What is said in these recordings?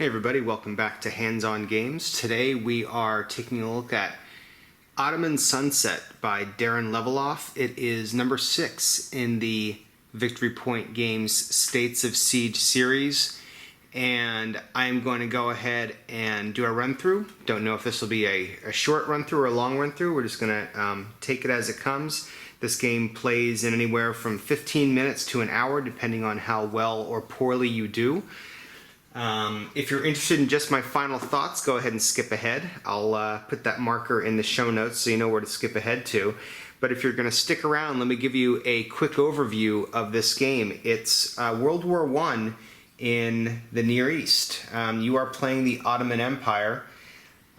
everybody, welcome back to Hands-On Games. Today we are taking a look at Ottoman Sunset by Darren Leveloff. It is number 6 in the Victory Point Games States of Siege series, and I'm going to go ahead and do a run-through. Don't know if this will be a short run-through or a long run-through. We're just going to take it as it comes. This game plays in anywhere from 15 minutes to an hour, depending on how well or poorly you do. If you're interested in just my final thoughts, go ahead and skip ahead. I'll put that marker in the show notes so you know where to skip ahead to. But if you're going to stick around, let me give you a quick overview of this game. It's World War I in the Near East. You are playing the Ottoman Empire,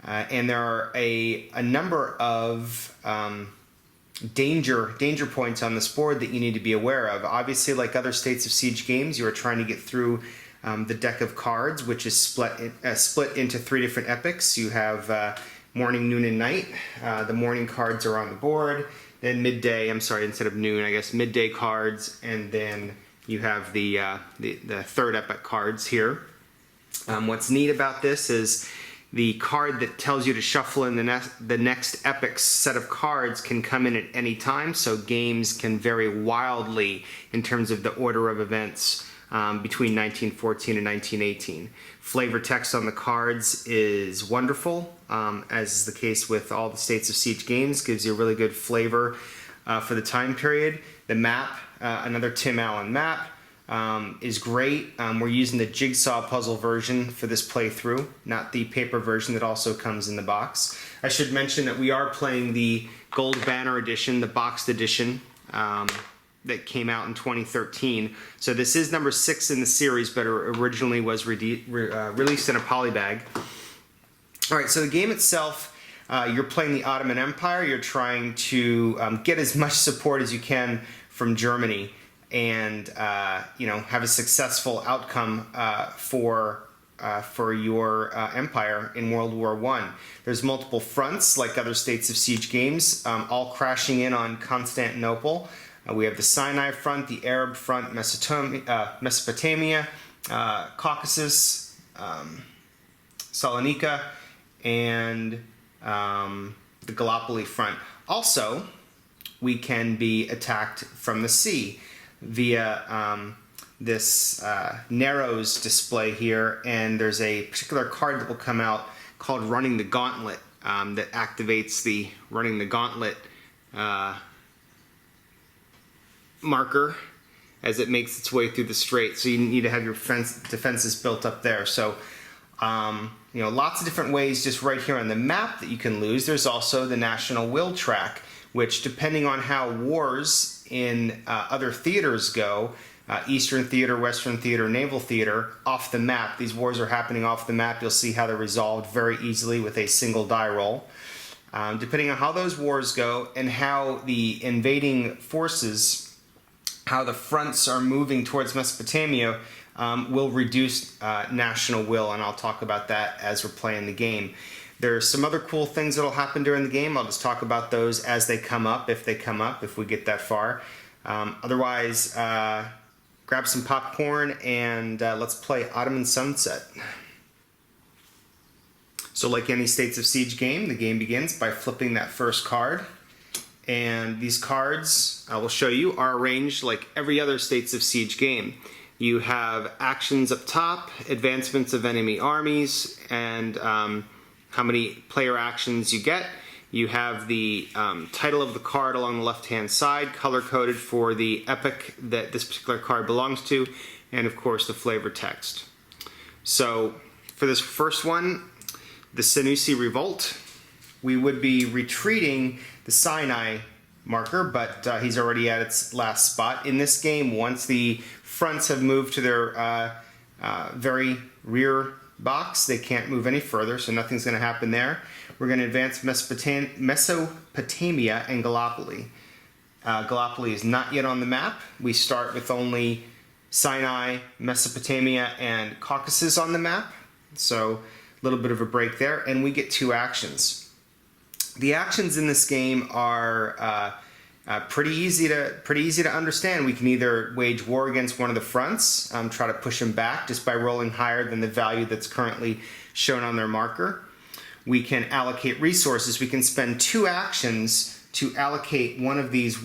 and there are a number of danger points on this board that you need to be aware of. Obviously, like other States of Siege games, you are trying to get through the deck of cards, which is split into 3 different epics. You have morning, noon, and night. The morning cards are on the board. Then midday, instead of noon, I guess midday cards, and then you have the third epic cards here. What's neat about this is the card that tells you to shuffle in the next epic's set of cards can come in at any time, so games can vary wildly in terms of the order of events between 1914 and 1918. Flavor text on the cards is wonderful, as is the case with all the States of Siege games. Gives you a really good flavor for the time period. The map, another Tim Allen map, is great. We're using the jigsaw puzzle version for this playthrough, not the paper version that also comes in the box. I should mention that we are playing the Gold Banner edition, the boxed edition, that came out in 2013. So this is number 6 in the series, but it originally was released in a polybag. Alright, so the game itself, you're playing the Ottoman Empire. You're trying to get as much support as you can from Germany and have a successful outcome for your empire in World War I. There's multiple fronts, like other States of Siege games, all crashing in on Constantinople. We have the Sinai front, the Arab front, Mesopotamia, Caucasus, Salo-nika, and the Gal-lop-poli front. Also, we can be attacked from the sea via this Narrows display here, and there's a particular card that will come out called Running the Gauntlet that activates the Running the Gauntlet marker as it makes its way through the strait. So you need to have your defenses built up there. So lots of different ways just right here on the map that you can lose. There's also the national will track, which, depending on how wars in other theaters go, Eastern Theater, Western Theater, Naval Theater, off the map, these wars are happening off the map. You'll see how they're resolved very easily with a single die roll. Depending on how those wars go and how the invading forces, how the fronts are moving towards Mesopotamia, will reduce national will, and I'll talk about that as we're playing the game. There are some other cool things that will happen during the game. I'll just talk about those as they come up, if we get that far. Otherwise, grab some popcorn and let's play Ottoman Sunset. So like any States of Siege game, the game begins by flipping that first card. And these cards, I will show you, are arranged like every other States of Siege game. You have actions up top, advancements of enemy armies, and how many player actions you get. You have the title of the card along the left-hand side, color-coded for the epic that this particular card belongs to, and of course the flavor text. So for this first one, the Senussi Revolt, we would be retreating the Sinai marker, but he's already at its last spot. In this game, once the fronts have moved to their very rear box, they can't move any further, so nothing's going to happen there. We're going to advance Mesopotamia and Gal-lop-poli. Gal-lop-poli is not yet on the map. We start with only Sinai, Mesopotamia, and Caucasus on the map, so a little bit of a break there, and we get 2 actions. The actions in this game are Pretty easy to understand. We can either wage war against one of the fronts, try to push them back just by rolling higher than the value that's currently shown on their marker. We can allocate resources. We can spend 2 actions to allocate one of these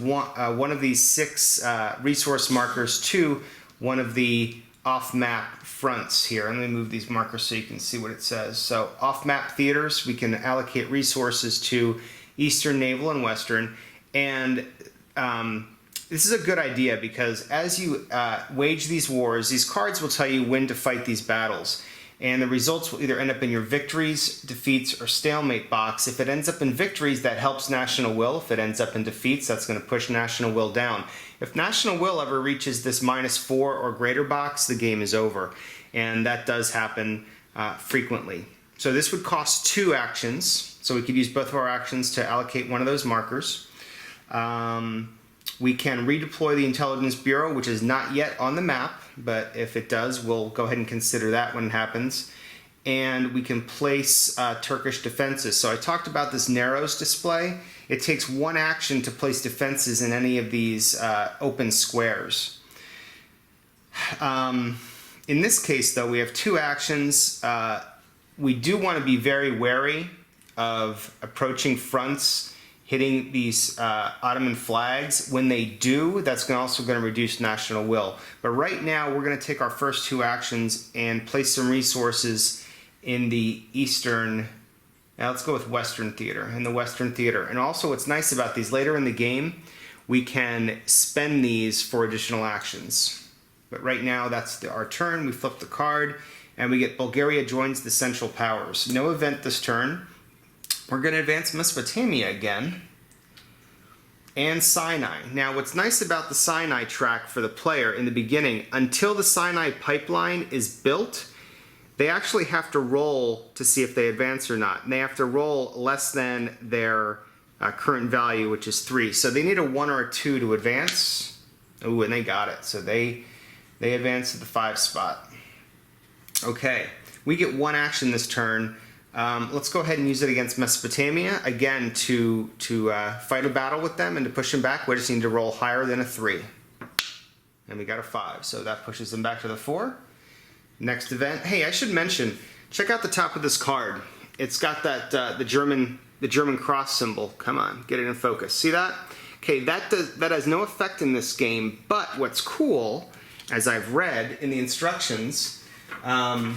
6 resource markers to one of the off-map fronts here. Let me move these markers so you can see what it says. So off-map theaters, we can allocate resources to Eastern, Naval, and Western. And this is a good idea because as you wage these wars, these cards will tell you when to fight these battles. And the results will either end up in your victories, defeats, or stalemate box. If it ends up in victories, that helps national will. If it ends up in defeats, that's going to push national will down. If national will ever reaches this -4 or greater box, the game is over. And that does happen frequently. So this would cost 2 actions. So we could use both of our actions to allocate one of those markers. We can redeploy the Intelligence Bureau, which is not yet on the map, but if it does, we'll go ahead and consider that when it happens. And we can place Turkish defenses. So I talked about this narrows display. It takes 1 action to place defenses in any of these open squares. In this case, though, we have 2 actions. We do want to be very wary of approaching fronts hitting these Ottoman flags. When they do, that's also going to reduce national will. But right now, we're going to take our first 2 actions and place some resources in the Eastern, now let's go with Western Theater, in the Western Theater. And also what's nice about these, later in the game, we can spend these for additional actions. But right now, that's our turn. We flip the card, and we get Bulgaria joins the Central Powers. No event this turn. We're going to advance Mesopotamia again, and Sinai. Now, what's nice about the Sinai track for the player in the beginning, until the Sinai pipeline is built, they actually have to roll to see if they advance or not. And they have to roll less than their current value, which is 3. So they need a 1 or a 2 to advance. Ooh, and they got it. So they advance to the 5 spot. Okay, we get 1 action this turn. Let's go ahead and use it against Mesopotamia, again, to fight a battle with them and to push them back. We just need to roll higher than a 3. And we got a 5, so that pushes them back to the 4. Next event. Hey, I should mention, check out the top of this card. It's got that the German cross symbol. Come on, get it in focus. See that? Okay, that has no effect in this game, but what's cool, as I've read in the instructions, let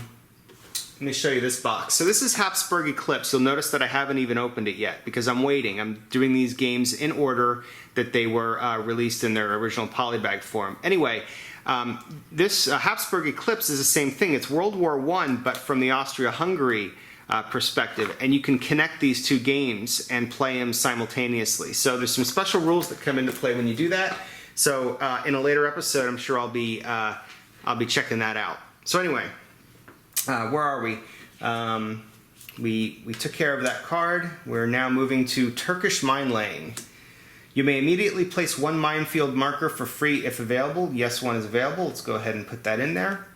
me show you this box. So this is Habsburg Eclipse. You'll notice that I haven't even opened it yet because I'm waiting. I'm doing these games in order that they were released in their original polybag form. Anyway, this Habsburg Eclipse is the same thing. It's World War I, but from the Austria-Hungary perspective. And you can connect these 2 games and play them simultaneously. So there's some special rules that come into play when you do that. So in a later episode, I'm sure I'll be checking that out. So anyway, where are we? We took care of that card. We're now moving to Turkish mine laying. You may immediately place 1 minefield marker for free if available. Yes, 1 is available. Let's go ahead and put that in there.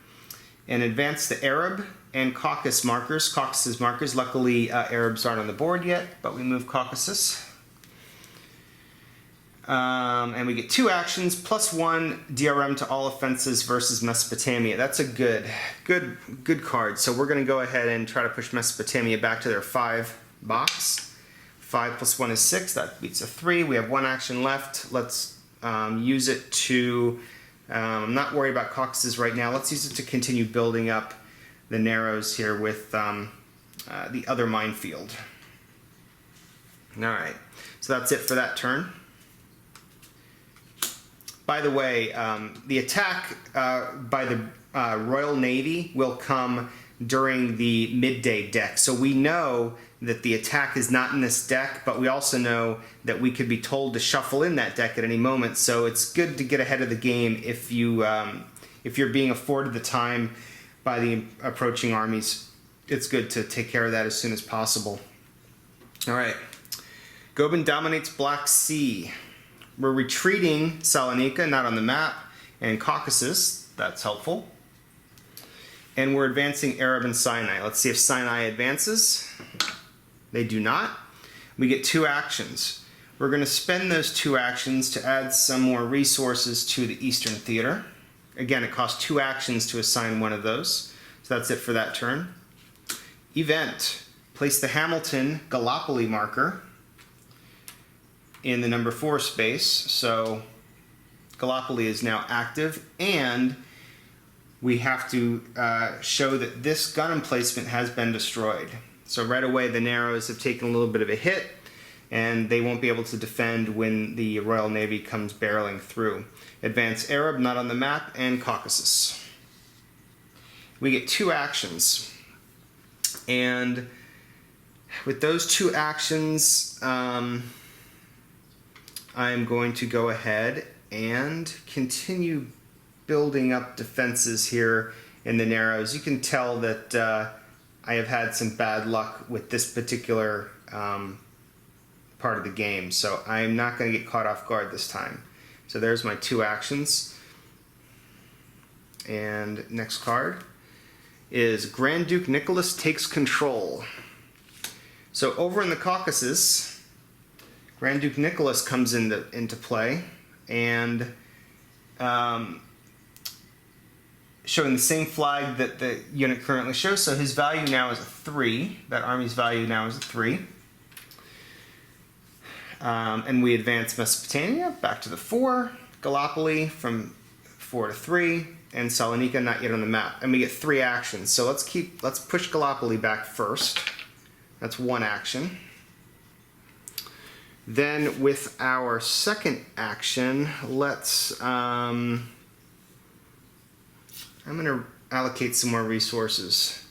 And advance the Arab and Caucasus markers. Luckily, Arabs aren't on the board yet, but we move Caucasus. And we get 2 actions, plus 1 DRM to all offenses versus Mesopotamia. That's a good card. So we're going to go ahead and try to push Mesopotamia back to their 5 box. 5 plus 1 is 6. That beats a 3. We have 1 action left. Let's use it to... I'm not worried about Caucasus right now. Let's use it to continue building up the narrows here with the other minefield. All right. So that's it for that turn. By the way, the attack by the Royal Navy will come during the midday deck. So we know that the attack is not in this deck, but we also know that we could be told to shuffle in that deck at any moment. So it's good to get ahead of the game if you're being afforded the time by the approaching armies. It's good to take care of that as soon as possible. All right. Gobind dominates Black Sea. We're retreating Salo-nika, not on the map, and Caucasus. That's helpful. And we're advancing Arab and Sinai. Let's see if Sinai advances. They do not. We get 2 actions. We're going to spend those 2 actions to add some more resources to the Eastern Theater. Again, it costs 2 actions to assign one of those. So that's it for that turn. Event. Place the Hamilton Gal-lop-poli marker in the number 4 space. So Gal-lop-poli is now active, and we have to show that this gun emplacement has been destroyed. So right away the Narrows have taken a little bit of a hit, and they won't be able to defend when the Royal Navy comes barreling through. Advance Arab, not on the map, and Caucasus. We get 2 actions, and with those 2 actions, I'm going to go ahead and continue building up defenses here in the Narrows. You can tell that I have had some bad luck with this particular part of the game, so I'm not going to get caught off guard this time. So there's my 2 actions. And next card is Grand Duke Nicholas takes control. So over in the Caucasus, Grand Duke Nicholas comes into play, and showing the same flag that the unit currently shows. So his value now is a 3. That army's value now is a 3. And we advance Mesopotamia back to the 4, Gal-lop-poli from 4 to 3, and Salo-nika not yet on the map. And we get 3 actions. So let's push Gal-lop-poli back first. That's 1 action. Then with our second action, let's I'm going to allocate some more resources.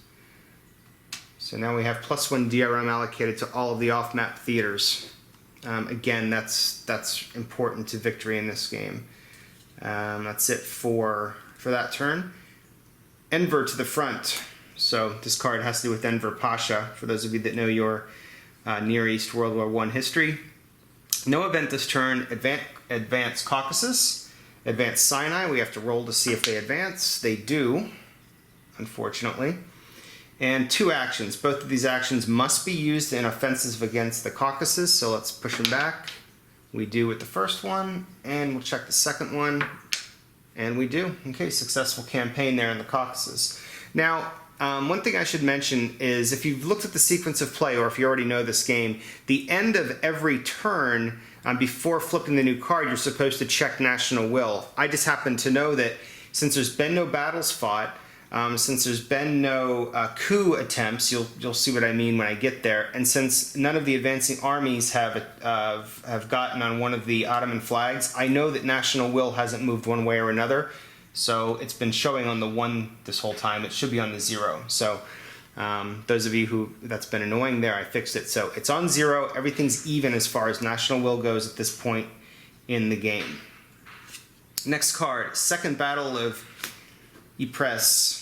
So now we have +1 DRM allocated to all of the off-map theaters. Again, that's important to victory in this game. That's it for that turn. Enver to the front. So this card has to do with Enver Pasha, for those of you that know your Near East World War I history. No event this turn. Advance Caucasus. Advance Sinai. We have to roll to see if they advance. They do, unfortunately. And 2 actions. Both of these actions must be used in offensive against the Caucasus, so let's push them back. We do with the first one, and we'll check the second one, and we do. Okay, successful campaign there in the Caucasus. Now, one thing I should mention is if you've looked at the sequence of play, or if you already know this game, the end of every turn, before flipping the new card, you're supposed to check national will. I just happen to know that since there's been no battles fought, since there's been no coup attempts, you'll see what I mean when I get there, and since none of the advancing armies have gotten on one of the Ottoman flags, I know that national will hasn't moved one way or another. So it's been showing on the 1 this whole time. It should be on the 0. So those of you who that's been annoying there, I fixed it. So it's on 0. Everything's even as far as national will goes at this point in the game. Next card, Second Battle of Ee-preh.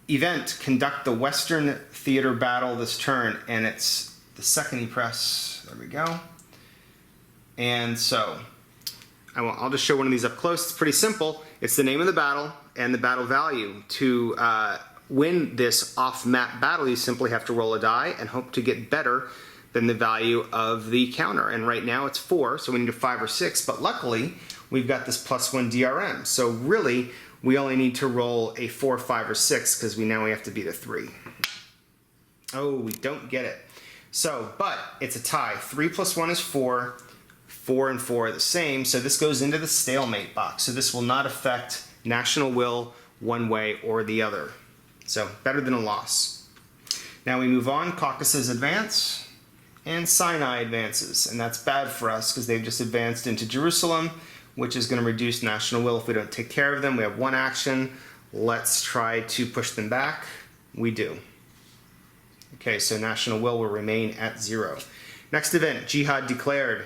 Event, conduct the Western Theater battle this turn, and it's the second Ee-preh. There we go. And so I'll just show one of these up close. It's pretty simple. It's the name of the battle and the battle value. To win this off-map battle, you simply have to roll a die and hope to get better than the value of the counter. And right now it's 4, so we need a 5 or 6. But luckily, we've got this +1 DRM. So really, we only need to roll a 4, 5, or 6 because we have to beat a 3. Oh, we don't get it. So, but it's a tie. 3 + 1 is 4. 4 and 4 are the same, so this goes into the stalemate box. So this will not affect national will one way or the other. So better than a loss. Now we move on. Caucasus advance, and Sinai advances, and that's bad for us because they've just advanced into Jerusalem, which is going to reduce national will if we don't take care of them. We have 1 action. Let's try to push them back. We do. Okay, so national will remain at 0. Next event, Jihad declared.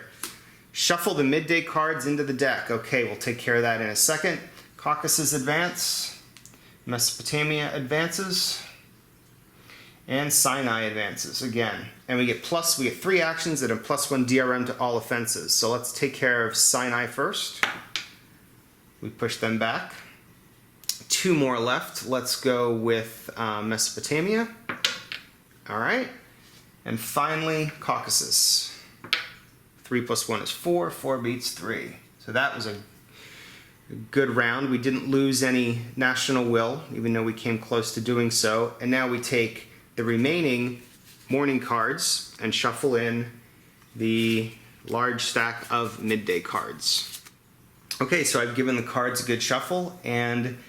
Shuffle the midday cards into the deck. Okay, we'll take care of that in a second. Caucasus advance. Mesopotamia advances. And Sinai advances again. And we get 3 actions that have +1 DRM to all offenses. So let's take care of Sinai first. We push them back. 2 more left. Let's go with Mesopotamia. All right. And finally, Caucasus. 3 plus 1 is 4. 4 beats 3. So that was a good round. We didn't lose any national will, even though we came close to doing so. And now we take the remaining morning cards and shuffle in the large stack of midday cards. Okay, so I've given the cards a good shuffle, and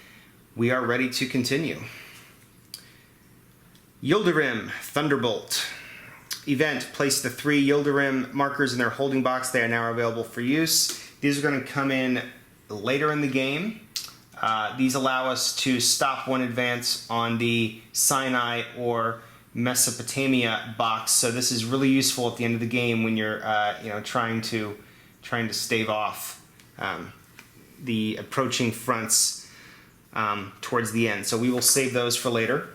we are ready to continue. Yildirim, Thunderbolt. Event, place the 3 Yildirim markers in their holding box. They are now available for use. These are going to come in later in the game. These allow us to stop one advance on the Sinai or Mesopotamia box. So this is really useful at the end of the game when you're trying to stave off the approaching fronts towards the end. So we will save those for later.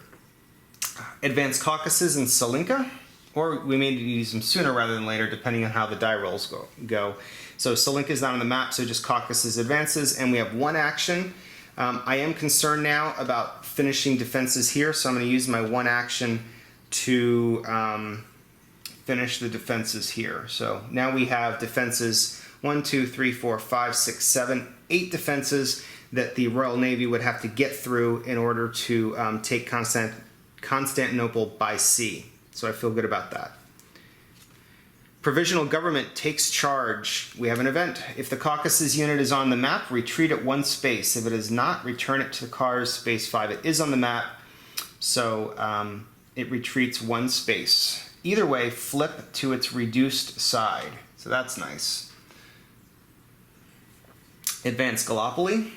Advanced Caucasus and Salinka, or we may use them sooner rather than later, depending on how the die rolls go. So Salinka is not on the map, so just Caucasus advances, and we have 1 action. I am concerned now about finishing defenses here, so I'm going to use my 1 action to finish the defenses here. So now we have defenses 1, 2, 3, 4, 5, 6, 7, 8 defenses that the Royal Navy would have to get through in order to take Constantinople by sea. So I feel good about that. Provisional Government takes charge. We have an event. If the Caucasus unit is on the map, retreat at 1 space. If it is not, return it to the cars, space 5. It is on the map, so it retreats 1 space. Either way, flip to its reduced side. So that's nice. Advanced Gal-lop-poli.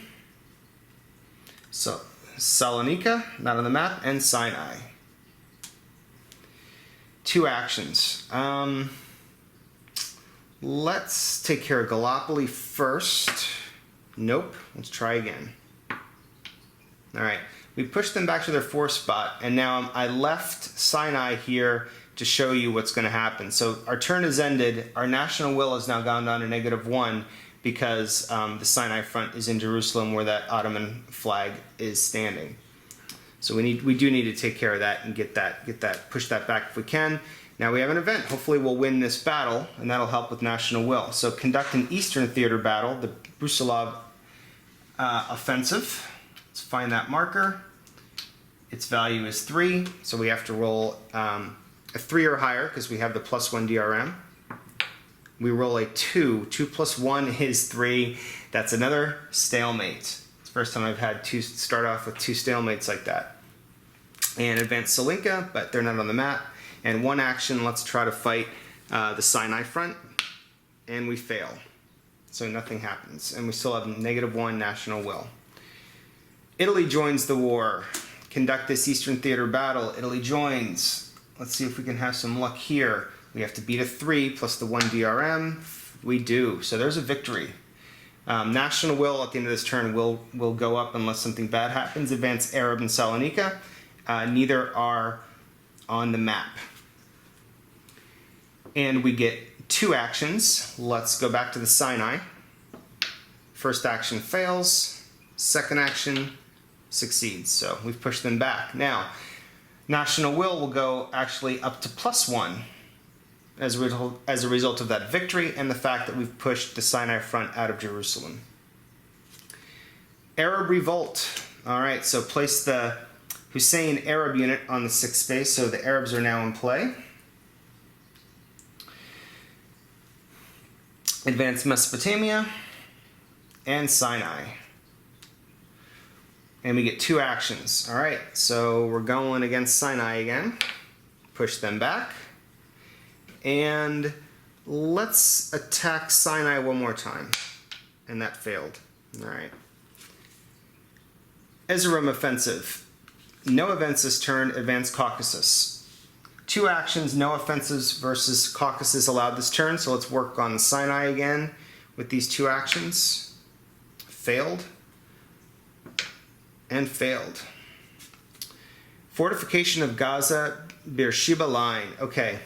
So Salo-nika, not on the map, and Sinai. 2 actions. Let's take care of Gal-lop-poli first. Nope. Let's try again. Alright. We pushed them back to their 4th spot, and now I left Sinai here to show you what's going to happen. So our turn has ended. Our national will has now gone down to -1 because the Sinai front is in Jerusalem where that Ottoman flag is standing. So we do need to take care of that and push that back if we can. Now we have an event. Hopefully we'll win this battle, and that'll help with national will. So conduct an Eastern Theater battle, the Brusilov offensive. Let's find that marker. Its value is 3, so we have to roll a 3 or higher because we have the +1 DRM. We roll a 2. 2 plus 1 is 3. That's another stalemate. It's the first time I've had to start off with 2 stalemates like that. And advanced Salinka, but they're not on the map. And 1 action, let's try to fight the Sinai front. And we fail. So nothing happens. And we still have -1 national will. Italy joins the war. Conduct this Eastern Theater battle. Italy joins. Let's see if we can have some luck here. We have to beat a 3 plus the 1 DRM. We do. So there's a victory. National will at the end of this turn will go up unless something bad happens. Advanced Arab and Salonika. Neither are on the map. And we get 2 actions. Let's go back to the Sinai. First action fails. Second action succeeds. So we've pushed them back. Now, national will go actually up to +1 as a result of that victory and the fact that we've pushed the Sinai front out of Jerusalem. Arab revolt. All right, so place the Hussein Arab unit on the 6th space, so the Arabs are now in play. Advanced Mesopotamia and Sinai. And we get 2 actions. All right, so we're going against Sinai again. Push them back. And let's attack Sinai one more time. And that failed. All right. Ezram offensive. No events this turn. Advanced Caucasus. 2 actions, no offensives versus Caucasus allowed this turn. So let's work on Sinai again with these 2 actions. Failed. And failed. Fortification of Gaza, Beersheba line. Okay.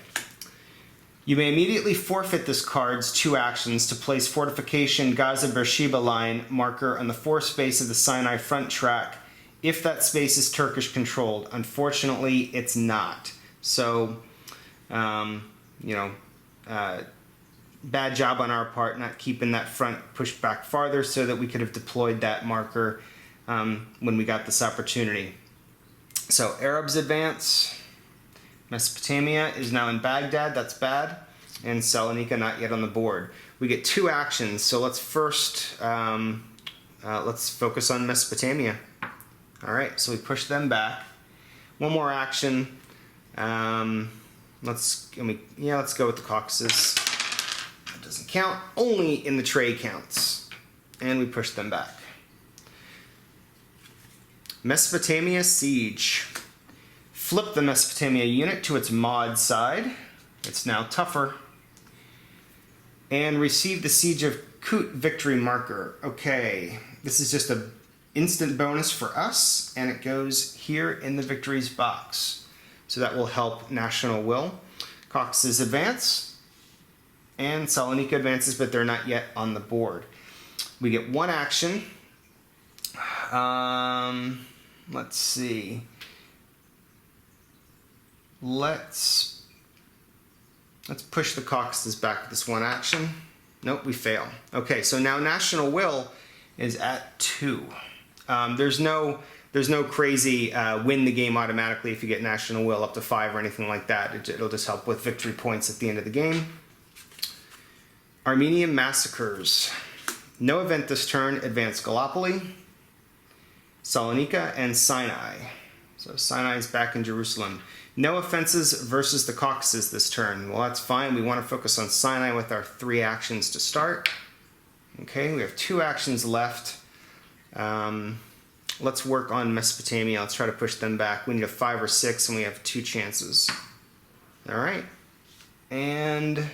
You may immediately forfeit this card's 2 actions to place Fortification Gaza Beersheba line marker on the 4th space of the Sinai front track if that space is Turkish controlled. Unfortunately, it's not. So, bad job on our part not keeping that front pushed back farther so that we could have deployed that marker when we got this opportunity. So Arabs advance. Mesopotamia is now in Baghdad, that's bad. And Salonika not yet on the board. We get 2 actions, so let's first, let's focus on Mesopotamia. All right, so we push them back. One more action. Let's go with the Caucasus. That doesn't count, only in the tray counts. And we push them back. Mesopotamia siege. Flip the Mesopotamia unit to its mod side. It's now tougher. And receive the Siege of Kut victory marker. Okay, this is just an instant bonus for us, and it goes here in the victories box. So that will help national will. Caucasus advance, and Salonika advances, but they're not yet on the board. We get 1 action. Let's see. Let's push the Caucasus back with this 1 action. Nope, we fail. Okay, so now national will is at 2. There's no crazy win the game automatically if you get national will up to 5 or anything like that. It'll just help with victory points at the end of the game. Armenian massacres. No event this turn. Advance Gal-lop-poli, Salonika, and Sinai. So Sinai is back in Jerusalem. No offenses versus the Caucasus this turn. Well, that's fine. We want to focus on Sinai with our 3 actions to start. Okay, we have 2 actions left. Let's work on Mesopotamia. Let's try to push them back. We need a 5 or 6, and we have 2 chances. All right. And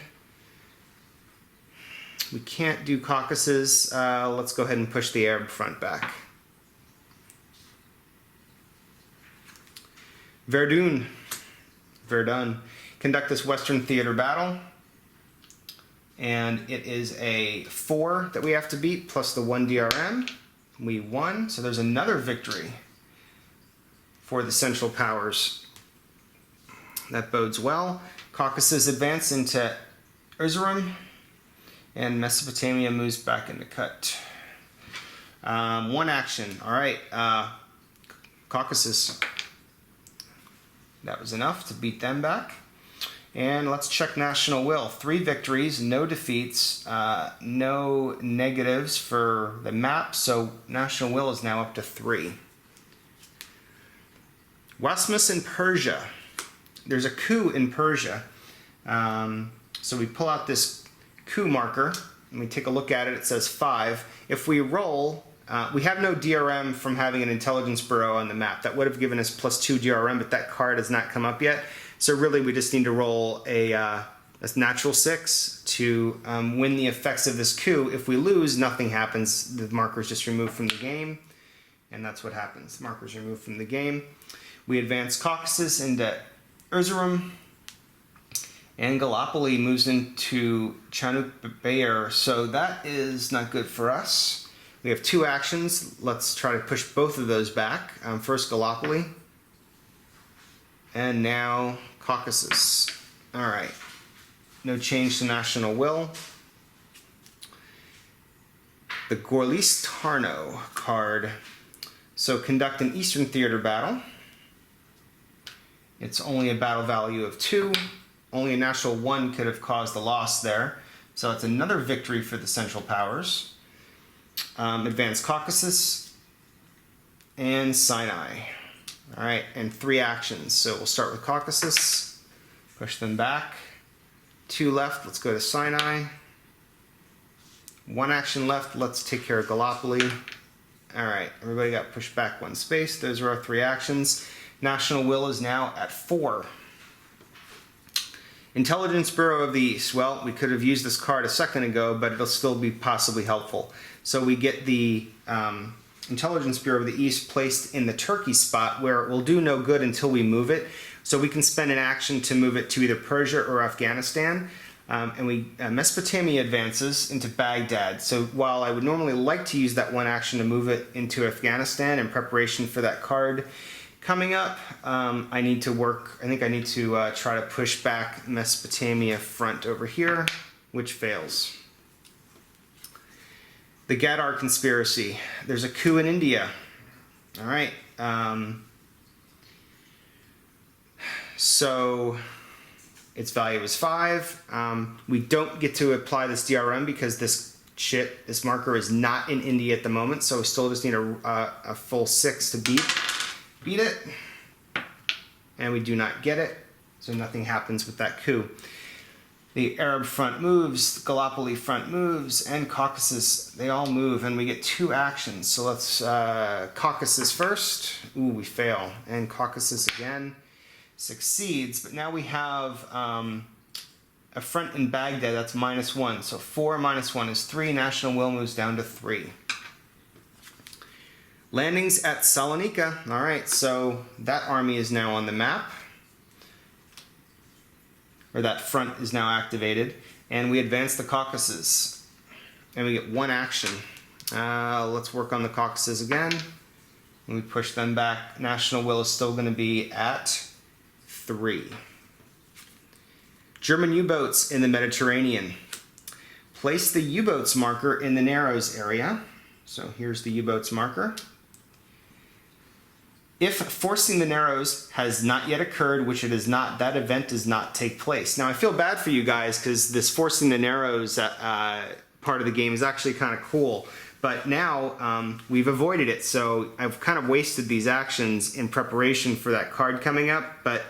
we can't do Caucasus. Let's go ahead and push the Arab front back. Verdun. Conduct this Western theater battle. And it is a 4 that we have to beat, plus the 1 DRM. We won, so there's another victory for the Central Powers. That bodes well. Caucasus advance into Erzurum, and Mesopotamia moves back into Kut. 1 action. All right, Caucasus. That was enough to beat them back. And let's check national will. 3 victories, no defeats, no negatives for the map, so national will is now up to 3. Wasmus in Persia. There's a coup in Persia. So we pull out this coup marker, and we take a look at it. It says 5. If we roll, we have no DRM from having an intelligence bureau on the map. That would have given us plus 2 DRM, but that card has not come up yet. So really we just need to roll a natural 6 to win the effects of this coup. If we lose, nothing happens. The marker is just removed from the game. And that's what happens. The marker is removed from the game. We advance Caucasus into Erzurum. And Gal-lop-poli moves into Çanakkale. So that is not good for us. We have 2 actions. Let's try to push both of those back. First Gal-lop-poli. And now Caucasus. All right. No change to national will. The Gorlice-Tarnow card. So conduct an Eastern Theater battle. It's only a battle value of 2. Only a national 1 could have caused the loss there. So it's another victory for the Central Powers. Advance Caucasus and Sinai. All right, and 3 actions. So we'll start with Caucasus, push them back. 2 left, let's go to Sinai. 1 action left, let's take care of Gal-lop-poli. All right, everybody got pushed back 1 space. Those are our 3 actions. National will is now at 4. Intelligence Bureau of the East. Well, we could have used this card a second ago, but it'll still be possibly helpful. So we get the Intelligence Bureau of the East placed in the Turkey spot where it will do no good until we move it. So we can spend an action to move it to either Persia or Afghanistan. And Mesopotamia advances into Baghdad. So while I would normally like to use that 1 action to move it into Afghanistan in preparation for that card coming up, I think I need to try to push back Mesopotamia front over here. which fails. The Gadar conspiracy. There's a coup in India. All right. So its value is 5. We don't get to apply this DRM because this marker is not in India at the moment, so we still just need a full 6 to beat it. And we do not get it, so nothing happens with that coup. The Arab front moves, the Gal-lop-poli front moves, and Caucasus, they all move, and we get 2 actions. So let's, Caucasus first. Ooh, we fail. And Caucasus again succeeds, but now we have a front in Baghdad that's -1. So 4 minus 1 is 3. National will moves down to 3. Landings at Salo-nika. All right, so that army is now on the map. Or that front is now activated, and we advance the Caucasus, and we get 1 action. Let's work on the Caucasus again, and we push them back. National will is still going to be at 3. German U-boats in the Mediterranean. Place the U-boats marker in the Narrows area. So here's the U-boats marker. If forcing the Narrows has not yet occurred, which it is not, that event does not take place. Now I feel bad for you guys because this forcing the Narrows part of the game is actually kind of cool. But now we've avoided it, so I've kind of wasted these actions in preparation for that card coming up, but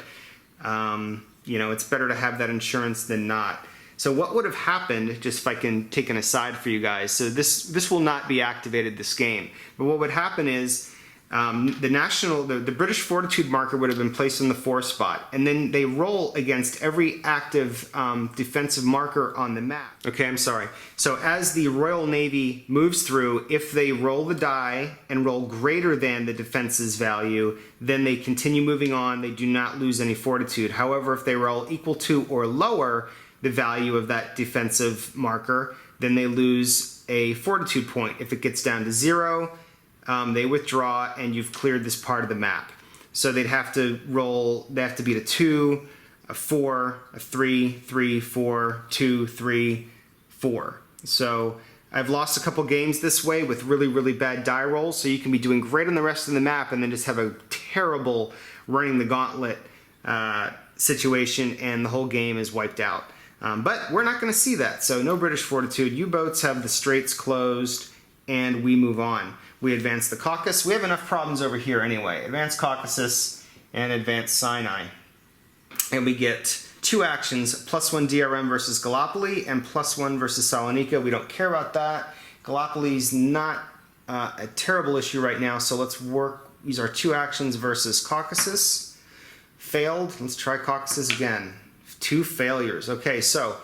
you know, it's better to have that insurance than not. So what would have happened, just if I can take an aside for you guys, so this will not be activated this game, but what would happen is the British fortitude marker would have been placed in the 4 spot, and then they roll against every active defensive marker on the map. Okay, I'm sorry. So as the Royal Navy moves through, if they roll the die and roll greater than the defense's value, then they continue moving on. They do not lose any fortitude. However, if they roll equal to or lower the value of that defensive marker, then they lose a fortitude point. If it gets down to 0, they withdraw, and you've cleared this part of the map. So they'd have to roll, they have to beat a 2, a 4, a 3, 3, 4, 2, 3, 4. So I've lost a couple games this way with really, really bad die rolls, so you can be doing great on the rest of the map and then just have a terrible running the gauntlet situation, and the whole game is wiped out. But we're not going to see that, so no British fortitude. U-boats have the straits closed, and we move on. We advance the Caucasus. We have enough problems over here anyway. Advance Caucasus and advance Sinai. And we get 2 actions, +1 DRM versus Gal-lop-poli and +1 versus Salo-nika. We don't care about that. Gal-lop-poli's not a terrible issue right now, so let's work. These are 2 actions versus Caucasus. Failed. Let's try Caucasus again. 2 failures. Okay, so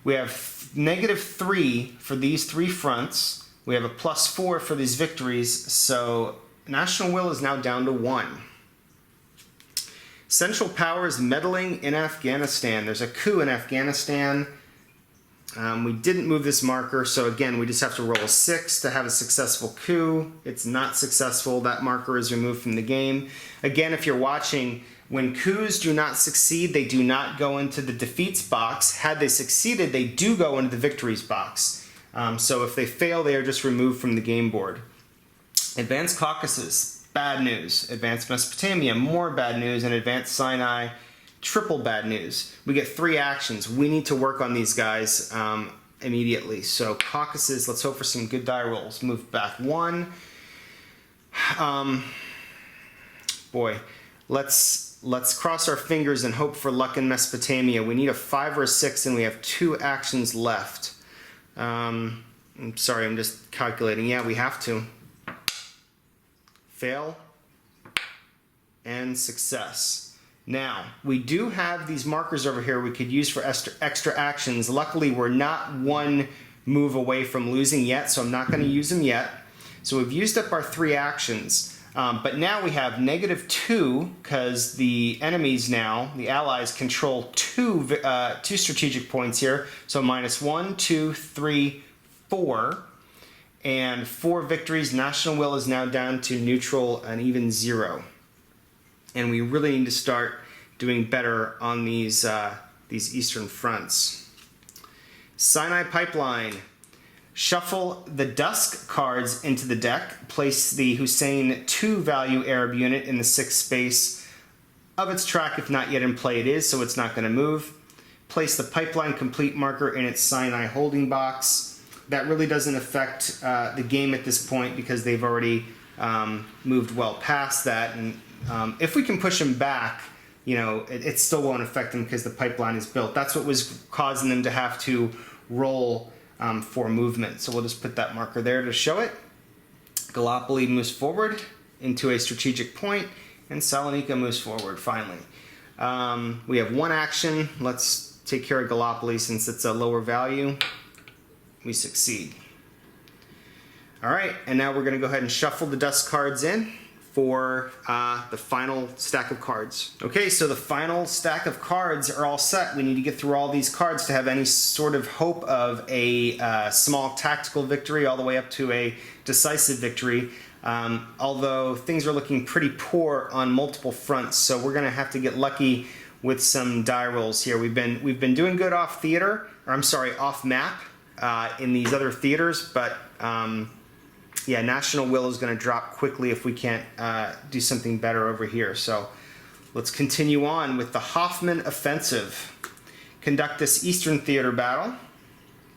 we have -3 for these 3 fronts. We have a +4 for these victories, so national will is now down to 1. Central powers meddling in Afghanistan. There's a coup in Afghanistan. We didn't move this marker, so again, we just have to roll a 6 to have a successful coup. It's not successful. That marker is removed from the game. Again, if you're watching, when coups do not succeed, they do not go into the defeats box. Had they succeeded, they do go into the victories box. So if they fail, they are just removed from the game board. Advanced Caucasus, bad news. Advanced Mesopotamia, more bad news. And Advanced Sinai, triple bad news. We get 3 actions. We need to work on these guys immediately. So Caucasus, let's hope for some good die rolls. Move back 1. Boy, let's cross our fingers and hope for luck in Mesopotamia. We need a 5 or a 6, and we have 2 actions left. I'm sorry, I'm just calculating. Yeah, we have to. Fail and success. Now, we do have these markers over here we could use for extra actions. Luckily, we're not 1 move away from losing yet, so I'm not going to use them yet. So we've used up our 3 actions. But now we have -2 because the enemies now, the allies, control 2 strategic points here. So -1, 2, 3, 4. And 4 victories. National will is now down to neutral and even 0. And we really need to start doing better on these eastern fronts. Sinai Pipeline. Shuffle the dusk cards into the deck. Place the Hussein 2 value Arab unit in the 6th space of its track. If not yet in play, it is, so it's not going to move. Place the Pipeline complete marker in its Sinai holding box. That really doesn't affect the game at this point because they've already moved well past that. And if we can push them back, you know, it still won't affect them because the pipeline is built. That's what was causing them to have to roll for movement. So we'll just put that marker there to show it. Gal-lop-poli moves forward into a strategic point, and Salo-nika moves forward finally. We have one action. Let's take care of Gal-lop-poli since it's a lower value. We succeed. All right, and now we're going to go ahead and shuffle the dust cards in for the final stack of cards. Okay, so the final stack of cards are all set. We need to get through all these cards to have any sort of hope of a small tactical victory all the way up to a decisive victory. Although things are looking pretty poor on multiple fronts, so we're going to have to get lucky with some die rolls here. We've been doing good off theater, or I'm sorry, off map in these other theaters, but yeah, national will is going to drop quickly if we can't do something better over here. So let's continue on with the Hoffman offensive. Conduct this Eastern theater battle,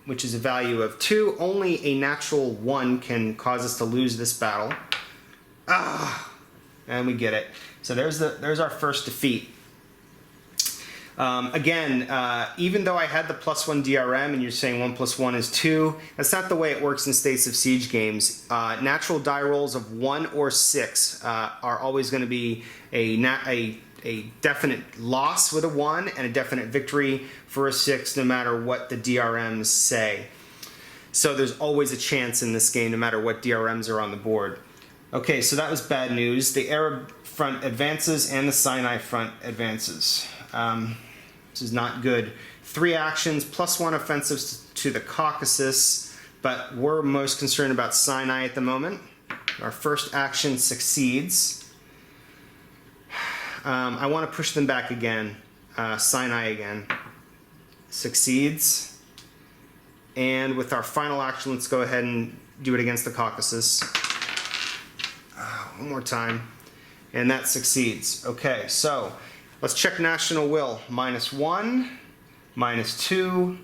which is a value of 2. Only a natural 1 can cause us to lose this battle. And we get it. So there's our first defeat. Again, even though I had the +1 DRM and you're saying 1 + 1 is 2, that's not the way it works in States of Siege games. Natural die rolls of 1 or 6 are always going to be a definite loss with a 1 and a definite victory for a 6 no matter what the DRMs say. So there's always a chance in this game no matter what DRMs are on the board. Okay, so that was bad news. The Arab front advances and the Sinai front advances. This is not good. 3 actions, +1 offensives to the Caucasus, but we're most concerned about Sinai at the moment. Our first action succeeds. I want to push them back again. Sinai again. Succeeds. And with our final action, let's go ahead and do it against the Caucasus. One more time. And that succeeds. Okay, so let's check national will. -1, -2.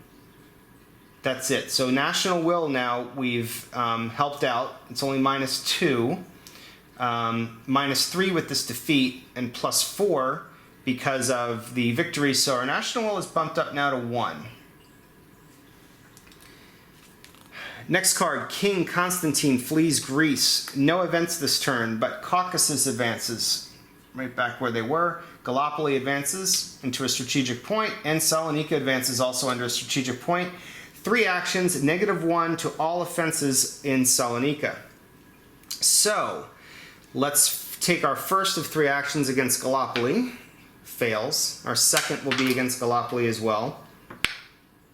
That's it. So national will now we've helped out. It's only -2. -3 with this defeat and +4 because of the victory. So our national will is bumped up now to 1. Next card, King Constantine flees Greece. No events this turn, but Caucasus advances right back where they were. Gal-lop-poli advances into a strategic point, and Salo-nika advances also under a strategic point. 3 actions, -1 to all offenses in Salo-nika. So, let's take our first of 3 actions against Gal-lop-poli. Fails. Our second will be against Gal-lop-poli as well.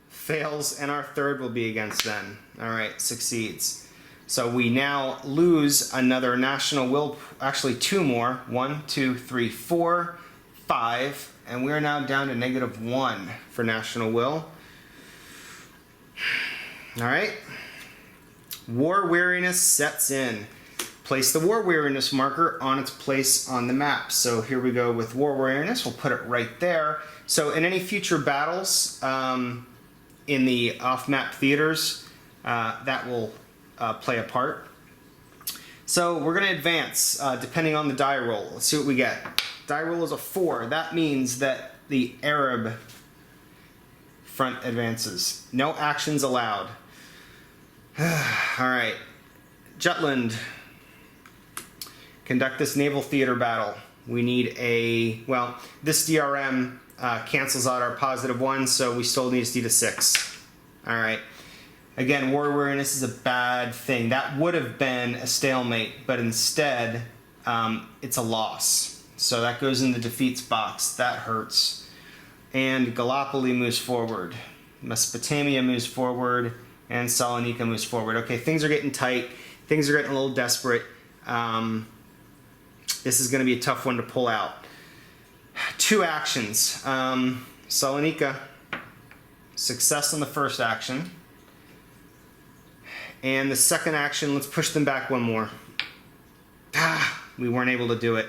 Fails, and our third will be against them. Alright, succeeds. So we now lose another national will, actually 2 more. 1, 2, 3, 4, 5, and we're now down to -1 for national will. Alright. War weariness sets in. Place the war weariness marker on its place on the map. So here we go with war weariness. We'll put it right there. So in any future battles in the off-map theaters, that will play a part. So we're going to advance depending on the die roll. Let's see what we get. Die roll is a 4. That means that the Arab front advances. No actions allowed. Alright. Jutland. Conduct this naval theater battle. We need a... Well, this DRM cancels out our +1, so we still need a 6. Alright. Again, war weariness is a bad thing. That would have been a stalemate, but instead, it's a loss. So that goes in the defeats box. That hurts. And Gal-lop-poli moves forward. Mesopotamia moves forward, and Salo-nika moves forward. Okay, things are getting tight. Things are getting a little desperate. This is going to be a tough one to pull out. 2 actions. Salo-nika. Success on the first action. And the second action, let's push them back one more. We weren't able to do it.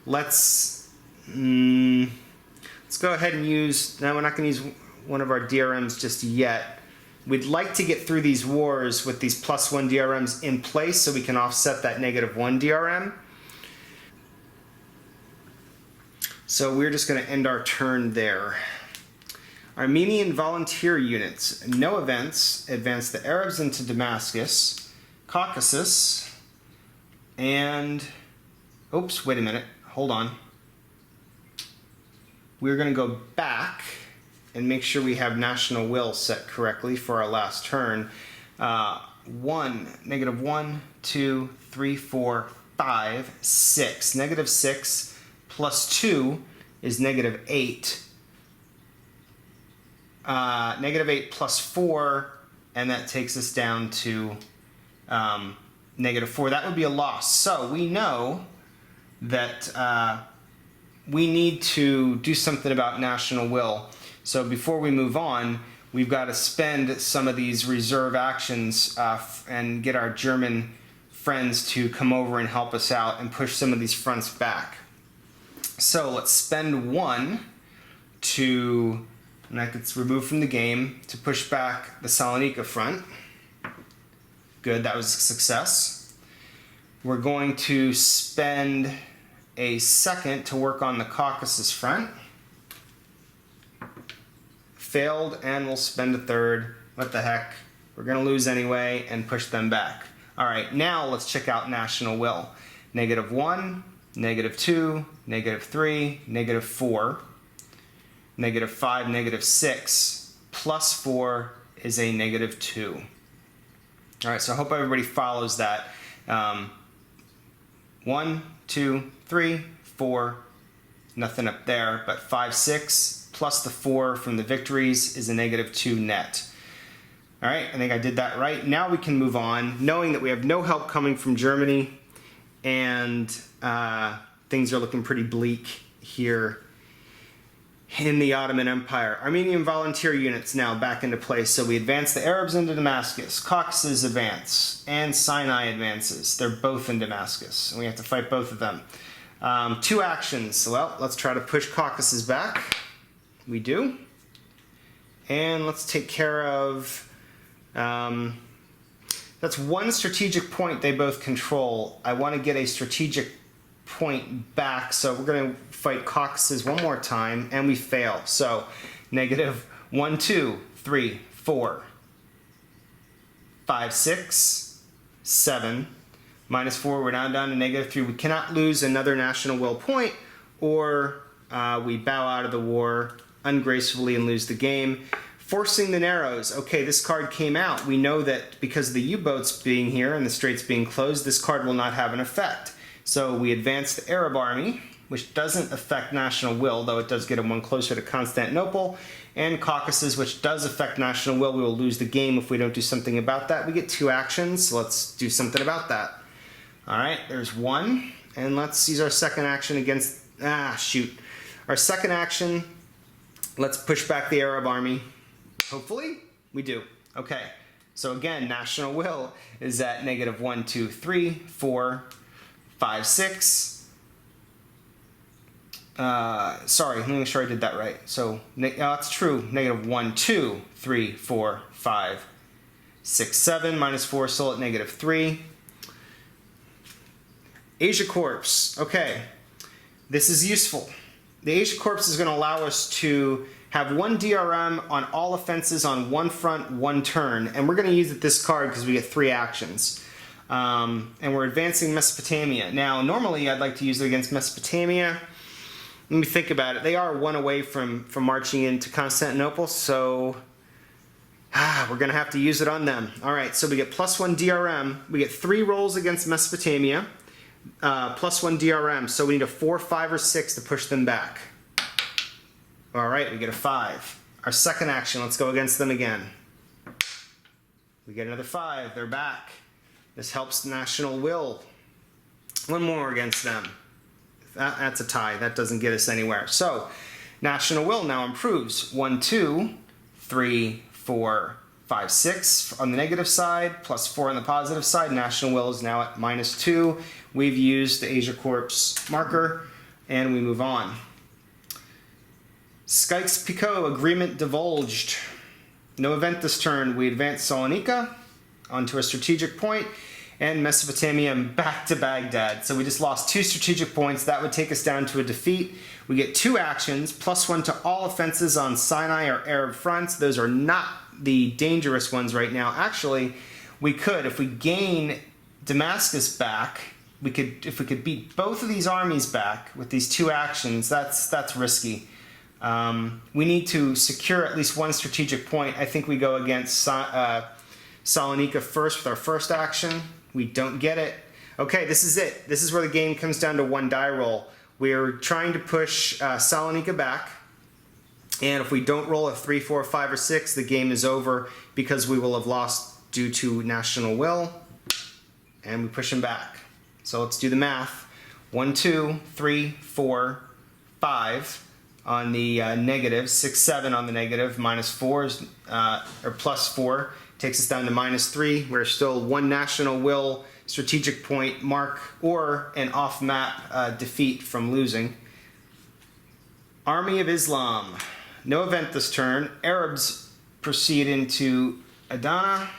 Let's go ahead and use, no, we're not going to use one of our DRMs just yet. We'd like to get through these wars with these +1 DRMs in place so we can offset that -1 DRM. So we're just going to end our turn there. Armenian volunteer units, no events, advance the Arabs into Damascus, Caucasus, and, oops, wait a minute, hold on. We're going to go back and make sure we have national will set correctly for our last turn. -1, 2, 3, 4, 5, 6. -6 plus 2 is -8. -8 plus 4, and that takes us down to -4. That would be a loss. So we know that we need to do something about national will. So before we move on, we've got to spend some of these reserve actions and get our German friends to come over and help us out and push some of these fronts back. So let's spend 1 to, and that gets removed from the game, to push back the Salo-nika front. Good, that was a success. We're going to spend a second to work on the Caucasus front. Failed, and we'll spend a third. What the heck? We're going to lose anyway and push them back. All right, now let's check out national will. -1, -2, -3, -4, -5, -6, plus 4 is a -2. All right, so I hope everybody follows that. 1, 2, 3, 4, nothing up there, but 5, 6, plus the 4 from the victories is a -2 net. All right, I think I did that right. Now we can move on, knowing that we have no help coming from Germany, and things are looking pretty bleak here in the Ottoman Empire. Armenian volunteer units now back into place. So we advance the Arabs into Damascus, Caucasus advance, and Sinai advances. They're both in Damascus, and we have to fight both of them. 2 actions. Well, let's try to push Caucasus back. We do. And let's take care of, that's 1 strategic point they both control. I want to get a strategic point back, so we're going to fight Caucasus one more time, and we fail. So -1, 2, 3, 4, 5, 6, 7, -4, we're now down to -3. We cannot lose another national will point, or we bow out of the war ungracefully and lose the game. Forcing the Narrows. Okay, this card came out. We know that because of the U-boats being here and the straits being closed, this card will not have an effect. So we advance the Arab army, which doesn't affect national will, though it does get 1 closer to Constantinople, and Caucasus, which does affect national will. We will lose the game if we don't do something about that. We get 2 actions, so let's do something about that. All right, there's 1, and let's use our second action against, Our second action, let's push back the Arab army. Hopefully, we do. Okay, so again, national will is at -1, 2, 3, 4, 5, 6. Sorry, let me make sure I did that right. So, that's true. -1, 2, 3, 4, 5, 6, 7. -4, still at -3. Asia Corps. Okay, this is useful. The Asia Corps is going to allow us to have 1 DRM on all offenses on 1 front, 1 turn, and we're going to use it this card because we get 3 actions. And we're advancing Mesopotamia. Now, normally I'd like to use it against Mesopotamia. Let me think about it. They are 1 away from marching into Constantinople, so we're going to have to use it on them. All right, so we get +1 DRM. We get 3 rolls against Mesopotamia, +1 DRM, so we need a 4, 5, or 6 to push them back. All right, we get a 5. Our second action, let's go against them again. We get another 5, they're back. This helps national will. 1 more against them. That's a tie, that doesn't get us anywhere. So, national will now improves. 1, 2, 3, 4, 5, 6 on the negative side, plus 4 on the positive side. National will is now at -2. We've used the Asia Corps marker, and we move on. Sykes-Picot agreement divulged. No event this turn. We advance Salo-nika onto a strategic point, and Mesopotamia back to Baghdad. So we just lost 2 strategic points. That would take us down to a defeat. We get 2 actions, +1 to all offenses on Sinai or Arab fronts. Those are not the dangerous ones right now. Actually, we could, if we gain Damascus back, if we could beat both of these armies back with these 2 actions, that's risky. We need to secure at least 1 strategic point. I think we go against Salonika first with our first action. We don't get it. Okay, this is it. This is where the game comes down to 1 die roll. We're trying to push Salonika back, and if we don't roll a 3, 4, 5, or 6, the game is over because we will have lost due to national will, and we push him back. So let's do the math. 1, 2, 3, 4, 5 on the negative, 6, 7 on the negative, -4 is, or +4 takes us down to -3. We're still 1 national will strategic point mark or an off-map defeat from losing. Army of Islam. No event this turn. Arabs proceed into Adana.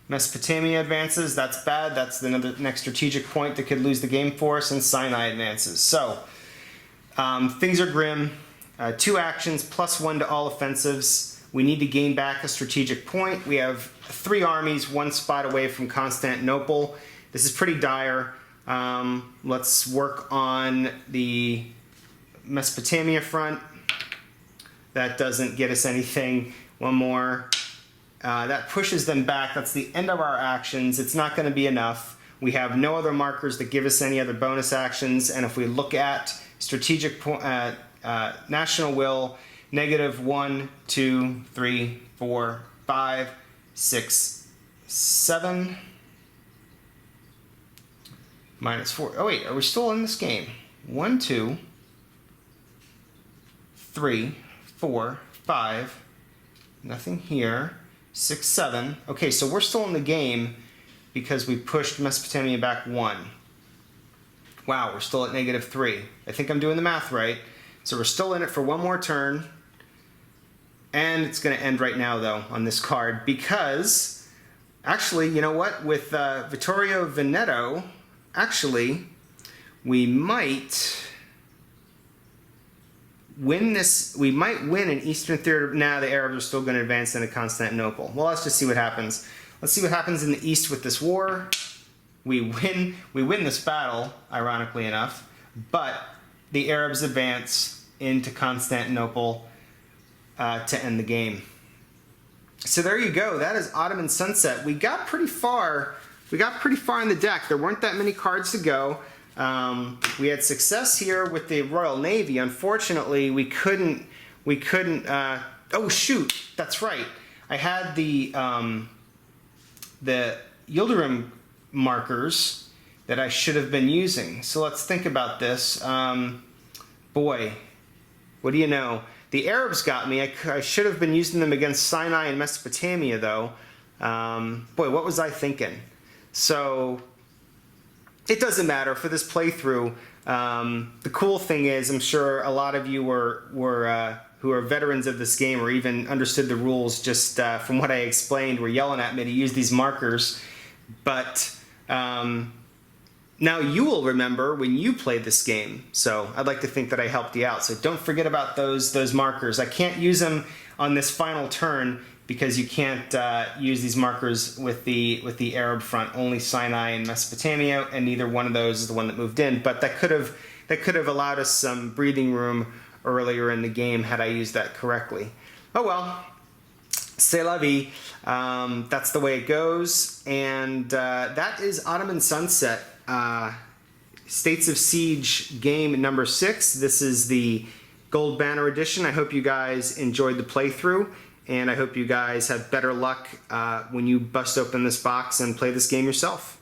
Mesopotamia advances. That's bad. That's the next strategic point that could lose the game for us. And Sinai advances. So things are grim. 2 actions, +1 to all offensives. We need to gain back a strategic point. We have 3 armies, 1 spot away from Constantinople. This is pretty dire. Let's work on the Mesopotamia front. That doesn't get us anything. 1 more. That pushes them back. That's the end of our actions. It's not going to be enough. We have no other markers that give us any other bonus actions. And if we look at strategic national will, -1, 2, 3, 4, 5, 6, 7. -4. Oh wait, are we still in this game? 1, 2, 3, 4, 5. Nothing here. 6, 7. Okay, so we're still in the game because we pushed Mesopotamia back 1. Wow, we're still at -3. I think I'm doing the math right. So we're still in it for 1 more turn. And it's going to end right now, though, on this card. Because, actually, you know what? With Vittorio Veneto, actually, we might win this. We might win an Eastern Theater. Now the Arabs are still going to advance into Constantinople. Well, let's just see what happens. Let's see what happens in the East with this war. We win this battle, ironically enough. But the Arabs advance into Constantinople to end the game. So there you go. That is Ottoman Sunset. We got pretty far. We got pretty far in the deck. There weren't that many cards to go. We had success here with the Royal Navy. Unfortunately, we couldn't. Oh shoot! That's right. I had the Yildirim markers that I should have been using. So let's think about this. Boy, what do you know? The Arabs got me. I should have been using them against Sinai and Mesopotamia, though. Boy, what was I thinking? So it doesn't matter for this playthrough. The cool thing is, I'm sure a lot of you who are veterans of this game or even understood the rules just from what I explained were yelling at me to use these markers. But now you will remember when you played this game. So I'd like to think that I helped you out. So don't forget about those markers. I can't use them on this final turn because you can't use these markers with the Arab front. Only Sinai and Mesopotamia, and neither one of those is the one that moved in. But that could have allowed us some breathing room earlier in the game had I used that correctly. Oh well. C'est la vie. That's the way it goes. And that is Ottoman Sunset. States of Siege game number 6. This is the Gold Banner edition. I hope you guys enjoyed the playthrough, and I hope you guys have better luck when you bust open this box and play this game yourself.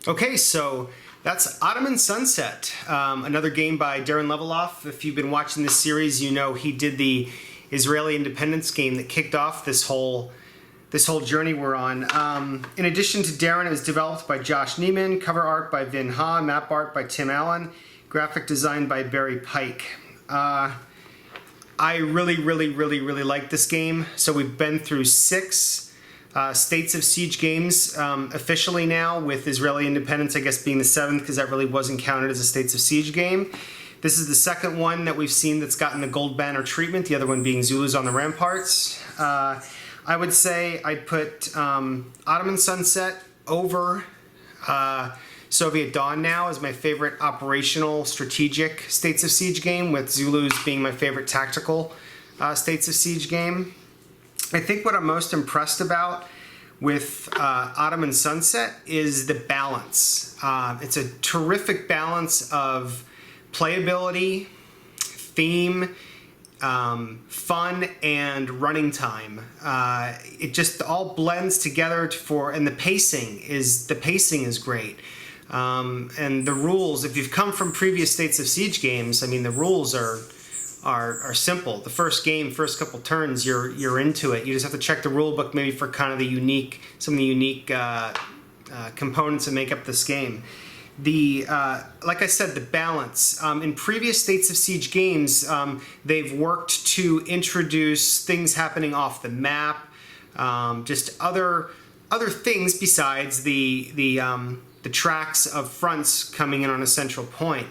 Okay, so that's Ottoman Sunset, another game by Darren Leveloff. If you've been watching this series, you know he did the Israeli independence game that kicked off this whole journey we're on. In addition to Darren, it was developed by Josh Neiman, cover art by Vin Ha, map art by Tim Allen, graphic design by Barry Pike. I really like this game. So we've been through 6 States of Siege games officially now, with Israeli independence, I guess, being the 7th, because that really wasn't counted as a States of Siege game. This is the second one that we've seen that's gotten the gold banner treatment, the other one being Zulus on the Ramparts. I would say I'd put Ottoman Sunset over Soviet Dawn now as my favorite operational strategic States of Siege game, with Zulus being my favorite tactical States of Siege game. I think what I'm most impressed about with Ottoman Sunset is the balance. It's a terrific balance of playability, theme, fun, and running time. It just all blends together and the pacing is great. And the rules, if you've come from previous States of Siege games, I mean, the rules are simple. The first couple turns, you're into it. You just have to check the rule book maybe for kind of some of the unique components that make up this game. Like I said, the balance. In previous States of Siege games, they've worked to introduce things happening off the map, just other things besides the tracks of fronts coming in on a central point.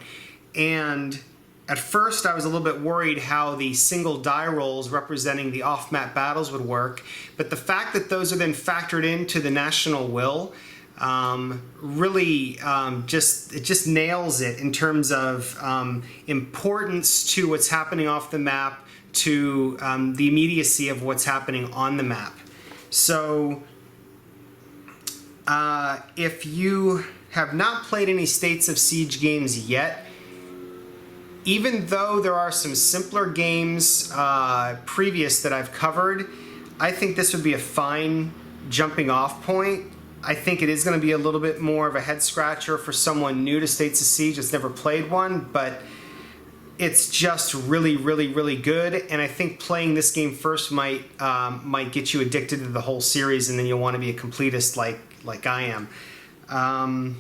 And at first, I was a little bit worried how the single die rolls representing the off-map battles would work, but the fact that those are then factored into the national will really just nails it in terms of importance to what's happening off the map, to the immediacy of what's happening on the map. So if you have not played any States of Siege games yet, even though there are some simpler games previous that I've covered, I think this would be a fine jumping off point. I think it is going to be a little bit more of a head scratcher for someone new to States of Siege that's never played one, but it's just really good. And I think playing this game first might get you addicted to the whole series, and then you'll want to be a completist like I am.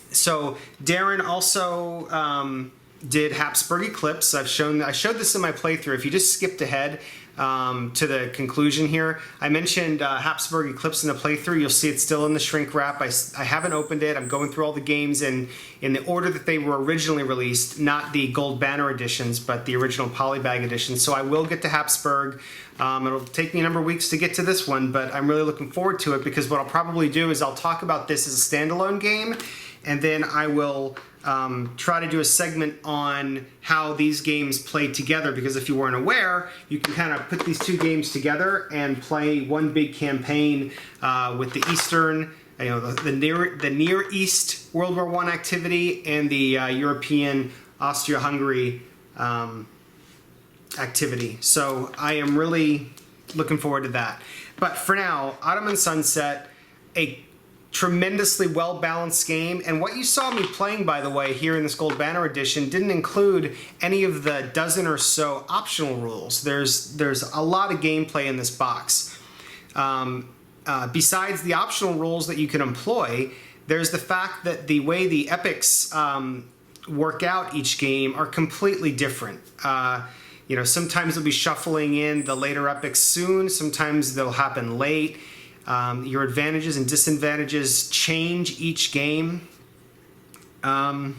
So Darren also did Habsburg Eclipse. I showed this in my playthrough. If you just skipped ahead to the conclusion here, I mentioned Habsburg Eclipse in the playthrough. You'll see it's still in the shrink wrap. I haven't opened it. I'm going through all the games in the order that they were originally released, not the gold banner editions, but the original polybag edition. So I will get to Habsburg. It'll take me a number of weeks to get to this one, but I'm really looking forward to it, because what I'll probably do is I'll talk about this as a standalone game, and then I will try to do a segment on how these games play together, because if you weren't aware, you can kind of put these two games together and play one big campaign with the Eastern, the Near East World War I activity and the European Austria-Hungary activity. So I am really looking forward to that. But for now, Ottoman Sunset, a tremendously well-balanced game, and what you saw me playing, by the way, here in this Gold Banner edition didn't include any of the dozen or so optional rules. There's a lot of gameplay in this box. Besides the optional rules that you can employ, there's the fact that the way the epics work out each game are completely different. Sometimes they'll be shuffling in the later epics soon, sometimes they'll happen late. Your advantages and disadvantages change each game. And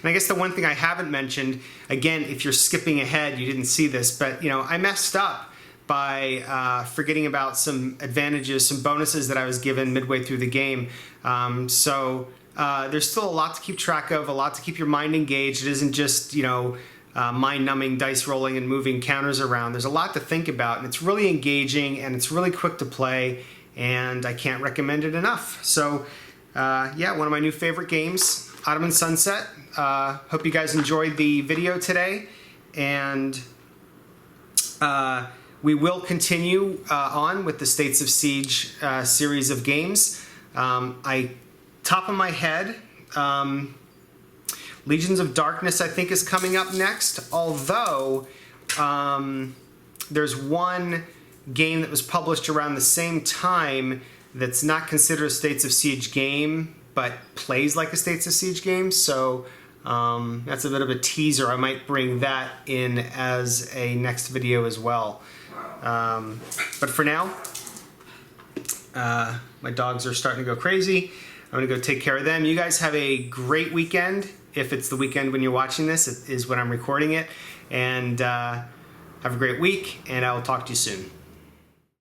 I guess the one thing I haven't mentioned, again, if you're skipping ahead, you didn't see this, but I messed up by forgetting about some advantages, some bonuses that I was given midway through the game. So there's still a lot to keep track of, a lot to keep your mind engaged. It isn't just, mind-numbing dice rolling and moving counters around. There's a lot to think about, and it's really engaging, and it's really quick to play, and I can't recommend it enough. So yeah, one of my new favorite games, Ottoman Sunset. Hope you guys enjoyed the video today, and we will continue on with the States of Siege series of games. Top of my head, Legions of Darkness I think is coming up next, although there's one game that was published around the same time that's not considered a States of Siege game, but plays like a States of Siege game. So that's a bit of a teaser. I might bring that in as a next video as well. But for now, my dogs are starting to go crazy. I'm gonna go take care of them. You guys have a great weekend. If it's the weekend when you're watching this, it is when I'm recording it. And have a great week, and I will talk to you soon.